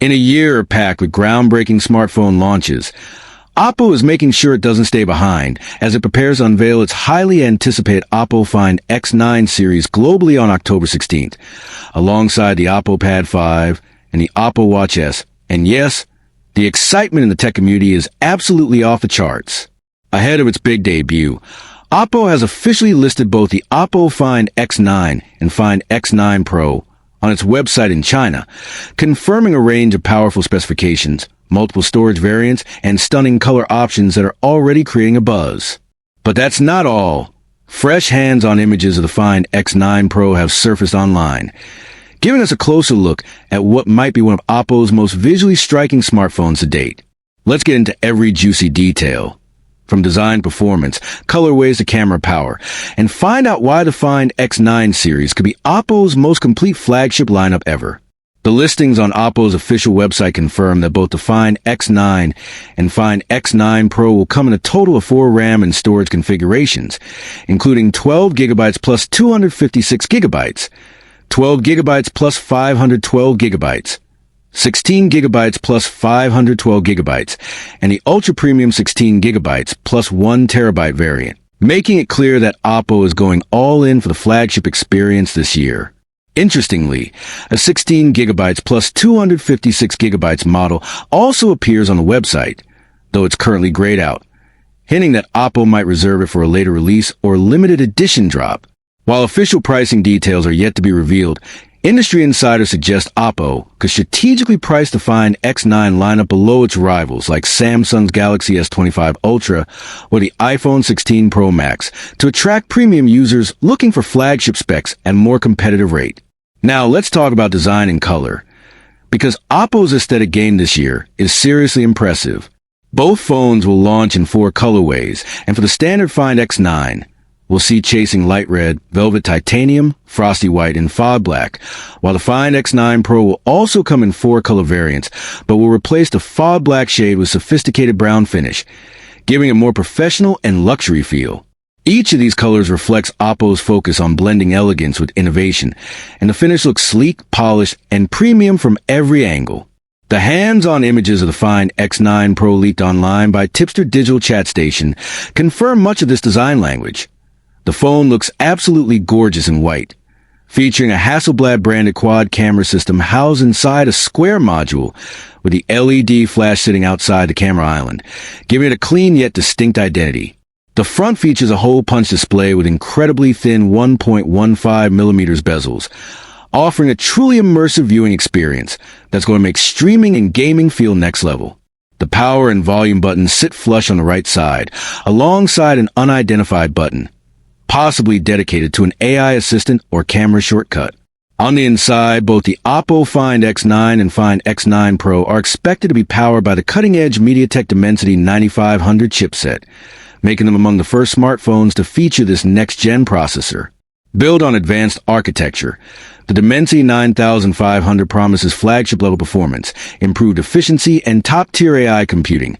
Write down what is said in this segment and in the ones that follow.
In a year packed with groundbreaking smartphone launches, Oppo is making sure it doesn't stay behind as it prepares to unveil its highly anticipated Oppo Find X9 series globally on October 16th, alongside the Oppo Pad 5 and the Oppo Watch S. And yes, the excitement in the tech community is absolutely off the charts. Ahead of its big debut, Oppo has officially listed both the Oppo Find X9 and Find X9 Pro on its website in China, confirming a range of powerful specifications, multiple storage variants, and stunning color options that are already creating a buzz. But that's not all. Fresh hands-on images of the Find X9 Pro have surfaced online, giving us a closer look at what might be one of Oppo's most visually striking smartphones to date. Let's get into every juicy detail, from design performance, colorways to camera power, and find out why the Find X9 series could be Oppo's most complete flagship lineup ever. The listings on Oppo's official website confirm that both the Find X9 and Find X9 Pro will come in a total of 4 RAM and storage configurations, including 12 GB plus 256 GB, 12 GB plus 512 GB, 16 GB plus 512 GB, and the ultra-premium 16 GB plus 1 TB variant, making it clear that Oppo is going all in for the flagship experience this year. Interestingly, a 16 GB plus 256 GB model also appears on the website, though it's currently grayed out, hinting that Oppo might reserve it for a later release or limited edition drop. While official pricing details are yet to be revealed, industry insiders suggest Oppo could strategically price the Find X9 lineup below its rivals like Samsung's Galaxy S25 Ultra or the iPhone 16 Pro Max to attract premium users looking for flagship specs at a more competitive rate. Now let's talk about design and color, because Oppo's aesthetic game this year is seriously impressive. Both phones will launch in 4 colorways, and for the standard Find X9, we'll see chasing light red, velvet titanium, frosty white, and fog black, while the Find X9 Pro will also come in 4 color variants, but will replace the fog black shade with sophisticated brown finish, giving a more professional and luxury feel. Each of these colors reflects Oppo's focus on blending elegance with innovation, and the finish looks sleek, polished, and premium from every angle. The hands-on images of the Find X9 Pro leaked online by Tipster Digital Chat Station confirm much of this design language. The phone looks absolutely gorgeous in white, featuring a Hasselblad-branded quad camera system housed inside a square module with the LED flash sitting outside the camera island, giving it a clean yet distinct identity. The front features a hole-punch display with incredibly thin 1.15mm bezels, offering a truly immersive viewing experience that's going to make streaming and gaming feel next level. The power and volume buttons sit flush on the right side, alongside an unidentified button, possibly dedicated to an AI assistant or camera shortcut. On the inside, both the Oppo Find X9 and Find X9 Pro are expected to be powered by the cutting-edge MediaTek Dimensity 9500 chipset, making them among the first smartphones to feature this next-gen processor. Built on advanced architecture, the Dimensity 9500 promises flagship-level performance, improved efficiency, and top-tier AI computing,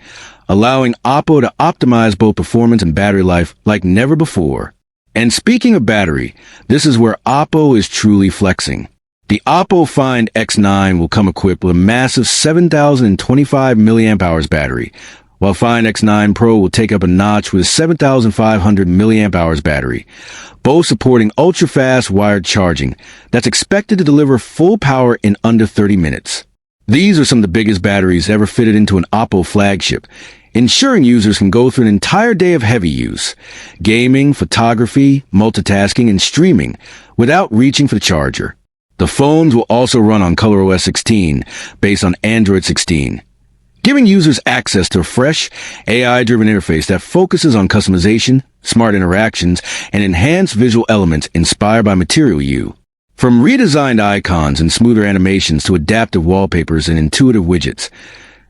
allowing Oppo to optimize both performance and battery life like never before. And speaking of battery, this is where Oppo is truly flexing. The Oppo Find X9 will come equipped with a massive 7,025 mAh battery, while Find X9 Pro will take up a notch with a 7,500 mAh battery, both supporting ultra-fast wired charging that's expected to deliver full power in under 30 minutes. These are some of the biggest batteries ever fitted into an Oppo flagship, ensuring users can go through an entire day of heavy use, gaming, photography, multitasking, and streaming without reaching for the charger. The phones will also run on ColorOS 16, based on Android 16, giving users access to a fresh, AI-driven interface that focuses on customization, smart interactions, and enhanced visual elements inspired by Material You. From redesigned icons and smoother animations to adaptive wallpapers and intuitive widgets,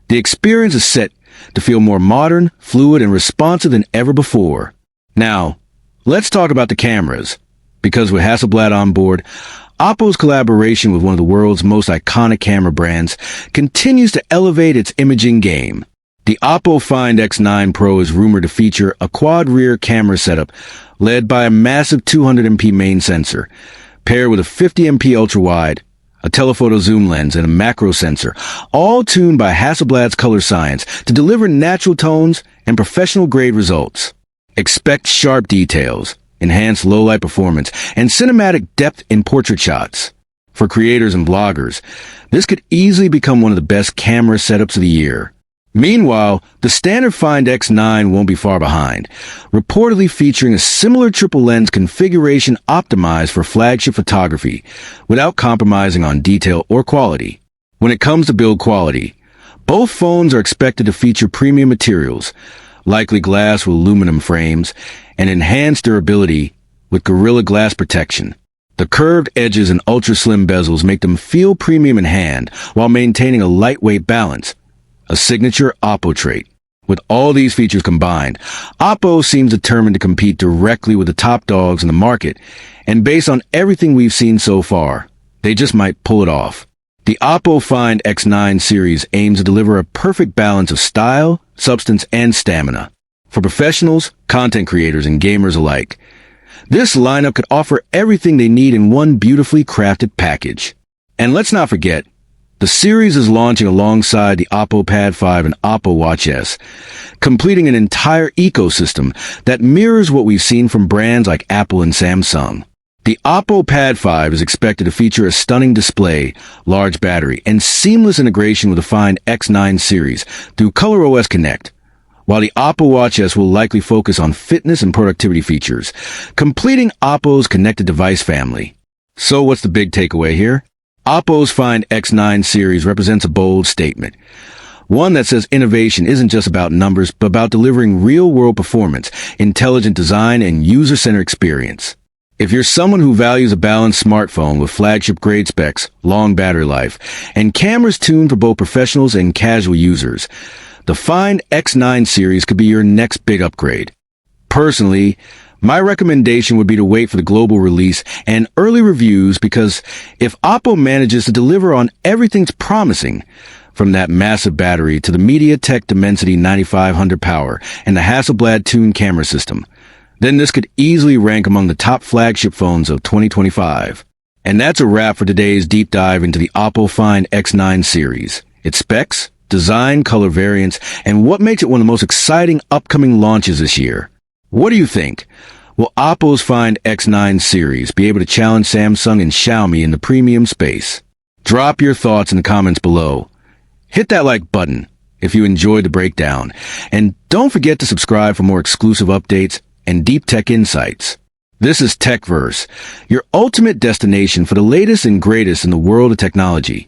the experience is set to feel more modern, fluid, and responsive than ever before. Now, let's talk about the cameras, because with Hasselblad on board, Oppo's collaboration with one of the world's most iconic camera brands continues to elevate its imaging game. The Oppo Find X9 Pro is rumored to feature a quad-rear camera setup led by a massive 200MP main sensor, paired with a 50MP ultra-wide, a telephoto zoom lens, and a macro sensor, all tuned by Hasselblad's color science to deliver natural tones and professional-grade results. Expect sharp details, enhanced low-light performance, and cinematic depth in portrait shots. For creators and bloggers, this could easily become one of the best camera setups of the year. Meanwhile, the standard Find X9 won't be far behind, reportedly featuring a similar triple lens configuration optimized for flagship photography, without compromising on detail or quality. When it comes to build quality, both phones are expected to feature premium materials, likely glass with aluminum frames, and enhanced durability with Gorilla Glass protection. The curved edges and ultra-slim bezels make them feel premium in hand while maintaining a lightweight balance, a signature Oppo trait. With all these features combined, Oppo seems determined to compete directly with the top dogs in the market, and based on everything we've seen so far, they just might pull it off. The Oppo Find X9 series aims to deliver a perfect balance of style, substance, and stamina. For professionals, content creators, and gamers alike, this lineup could offer everything they need in one beautifully crafted package. And let's not forget, the series is launching alongside the Oppo Pad 5 and Oppo Watch S, completing an entire ecosystem that mirrors what we've seen from brands like Apple and Samsung. The Oppo Pad 5 is expected to feature a stunning display, large battery, and seamless integration with the Find X9 series through ColorOS Connect, while the Oppo Watch S will likely focus on fitness and productivity features, completing Oppo's connected device family. So what's the big takeaway here? Oppo's Find X9 series represents a bold statement. One that says innovation isn't just about numbers, but about delivering real-world performance, intelligent design, and user-centered experience. If you're someone who values a balanced smartphone with flagship-grade specs, long battery life, and cameras tuned for both professionals and casual users, the Find X9 series could be your next big upgrade. Personally, my recommendation would be to wait for the global release and early reviews, because if Oppo manages to deliver on everything's promising, from that massive battery to the MediaTek Dimensity 9500 power and the Hasselblad tuned camera system, then this could easily rank among the top flagship phones of 2025. And that's a wrap for today's deep dive into the Oppo Find X9 series, its specs, design, color variants, and what makes it one of the most exciting upcoming launches this year. What do you think? Will Oppo's Find X9 series be able to challenge Samsung and Xiaomi in the premium space? Drop your thoughts in the comments below. Hit that like button if you enjoyed the breakdown, and don't forget to subscribe for more exclusive updates and deep tech insights. This is TechVerse, your ultimate destination for the latest and greatest in the world of technology.